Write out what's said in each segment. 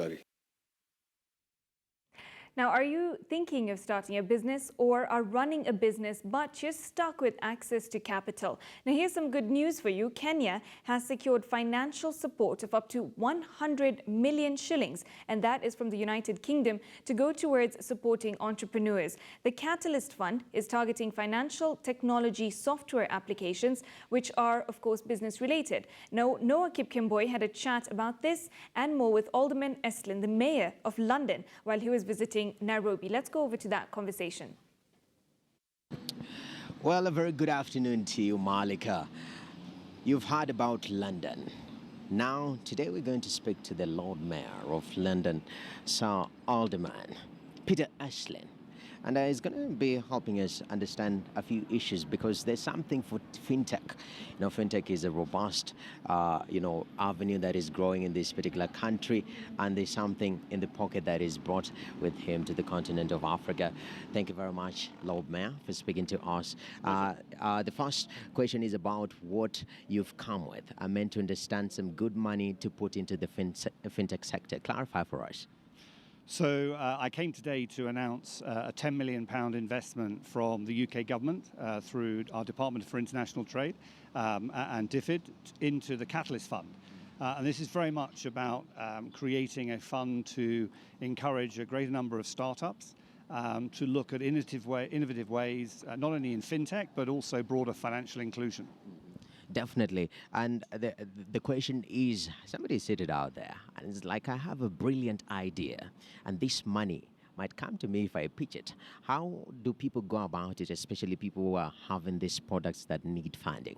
सारी। Now, are you thinking of starting a business or are running a business but you're stuck with access to capital? Now, here's some good news for you. Kenya has secured financial support of up to 100 million shillings, and that is from the United Kingdom to go towards supporting entrepreneurs. The Catalyst Fund is targeting financial technology software applications, which are, of course, business related. Now, Noah Kipkemboi had a chat about this and more with Alderman Estlin, the mayor of London, while he was visiting Nairobi. Let's go over to that conversation. Well, a very good afternoon to you, Malika. You've heard about London. Now, today we're going to speak to the Lord Mayor of London, Sir Alderman Peter Estlin. And he's going to be helping us understand a few issues because there's something for fintech. You know, fintech is a robust, avenue that is growing in this particular country, and there's something in the pocket that is brought with him to the continent of Africa. Thank you very much, Lord Mayor, for speaking to us. The first question is about what you've come with. I meant to understand some good money to put into the fintech sector. Clarify for us. So I came today to announce a £10 million investment from the UK government through our Department for International Trade and DFID into the Catalyst Fund. And this is very much about creating a fund to encourage a greater number of startups to look at innovative ways, not only in fintech, but also broader financial inclusion. Definitely. And the question is, somebody said it out there, and it's like, I have a brilliant idea, and this money might come to me if I pitch it. How do people go about it, especially people who are having these products that need funding?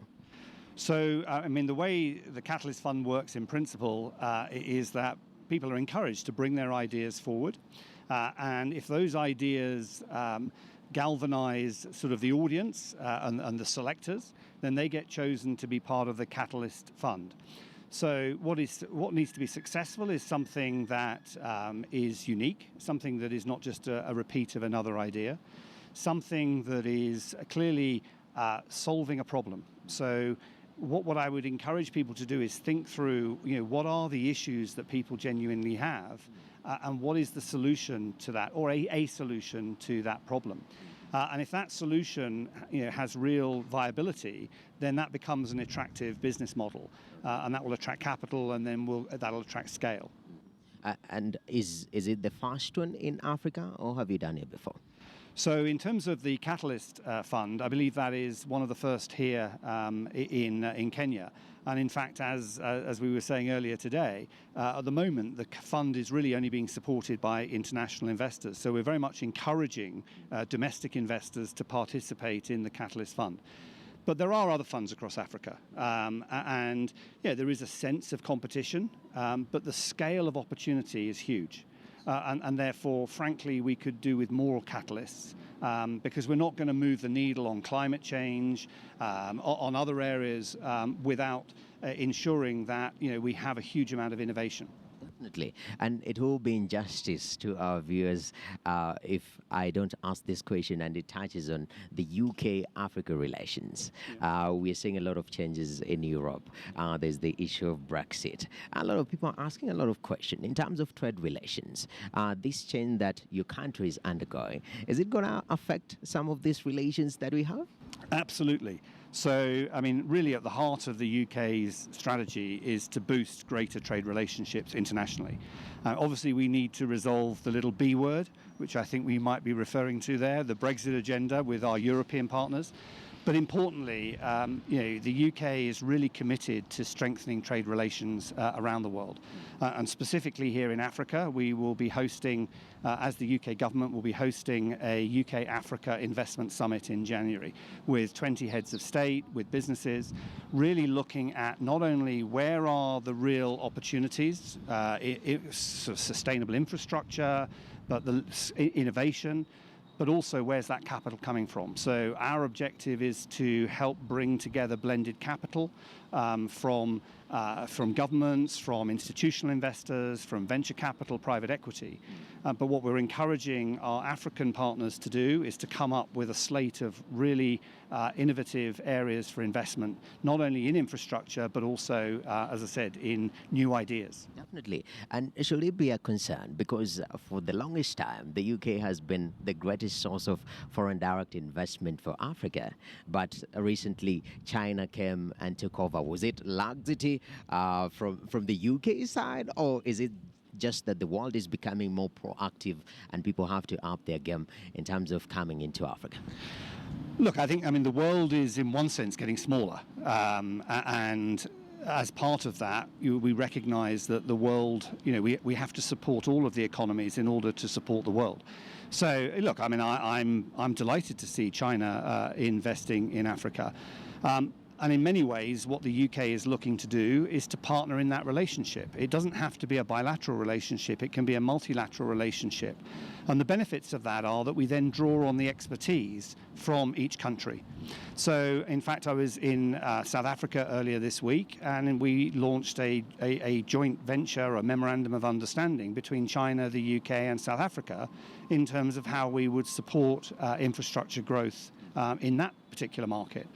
So, the way the Catalyst Fund works in principle is that people are encouraged to bring their ideas forward. And if those ideas galvanize sort of the audience and the selectors, then they get chosen to be part of the Catalyst Fund. So what needs to be successful is something that is unique, something that is not just a repeat of another idea, something that is clearly solving a problem. So what I would encourage people to do is think through, what are the issues that people genuinely have, and what is the solution to that, or a solution to that problem. And if that solution has real viability, then that becomes an attractive business model, and that will attract capital, and then that'll attract scale. And is it the first one in Africa, or have you done it before? So in terms of the Catalyst Fund, I believe that is one of the first here in Kenya. And in fact, as we were saying earlier today, at the moment, the fund is really only being supported by international investors. So we're very much encouraging domestic investors to participate in the Catalyst Fund. But there are other funds across Africa. And there is a sense of competition, but the scale of opportunity is huge. And therefore, frankly, we could do with more catalysts because we're not going to move the needle on climate change, on other areas, without ensuring that we have a huge amount of innovation. Definitely. And it will be injustice to our viewers if I don't ask this question, and it touches on the UK-Africa relations. We're seeing a lot of changes in Europe. There's the issue of Brexit. A lot of people are asking a lot of questions in terms of trade relations. This change that your country is undergoing, is it going to affect some of these relations that we have? Absolutely. So, really at the heart of the UK's strategy is to boost greater trade relationships internationally. Obviously, we need to resolve the little B word, which I think we might be referring to there, the Brexit agenda with our European partners. But importantly, the UK is really committed to strengthening trade relations around the world. And specifically here in Africa, we will be hosting, as the UK government will be hosting a UK-Africa Investment Summit in January with 20 heads of state, with businesses, really looking at not only where are the real opportunities, sustainable infrastructure, but the innovation, but also where's that capital coming from. So our objective is to help bring together blended capital from governments, from institutional investors, from venture capital, private equity. But what we're encouraging our African partners to do is to come up with a slate of really innovative areas for investment, not only in infrastructure, but also, as I said, in new ideas. Definitely. And should it be a concern? Because for the longest time, the UK has been the greatest source of foreign direct investment for Africa. But recently, China came and took over. Was it laxity from the UK side, or is it just that the world is becoming more proactive and people have to up their game in terms of coming into Africa? Look, I mean, the world is in one sense getting smaller. And as part of that, we recognize that the world, we have to support all of the economies in order to support the world. So, look, I mean, I'm delighted to see China investing in Africa. And in many ways, what the UK is looking to do is to partner in that relationship. It doesn't have to be a bilateral relationship. It can be a multilateral relationship. And the benefits of that are that we then draw on the expertise from each country. So, in fact, I was in South Africa earlier this week, and we launched a joint venture, a memorandum of understanding between China, the UK, and South Africa in terms of how we would support infrastructure growth in that particular market.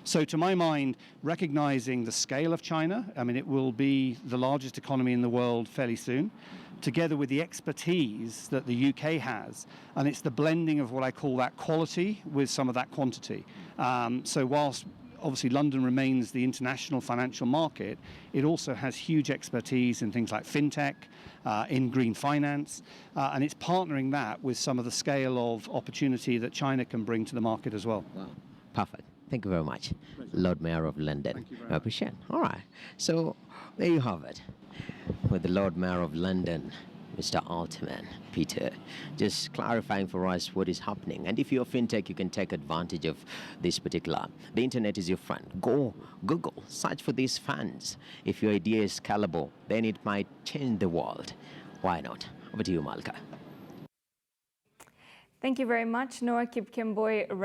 So to my mind, recognizing the scale of China, I mean, it will be the largest economy in the world fairly soon, together with the expertise that the UK has. And it's the blending of what I call that quality with some of that quantity. So whilst obviously London remains the international financial market, it also has huge expertise in things like fintech, in green finance, and it's partnering that with some of the scale of opportunity that China can bring to the market as well. Wow. Perfect. Thank you very much, Lord Mayor of London. Thank you very I appreciate it. All right. So there you have it with the Lord Mayor of London, Mr. Altman, Peter, just clarifying for us what is happening. And if you're fintech, you can take advantage of this particular. The internet is your friend. Go Google, search for these funds. If your idea is scalable, then it might change the world. Why not? Over to you, Malka. Thank you very much, Noah Kipkemboi. Right.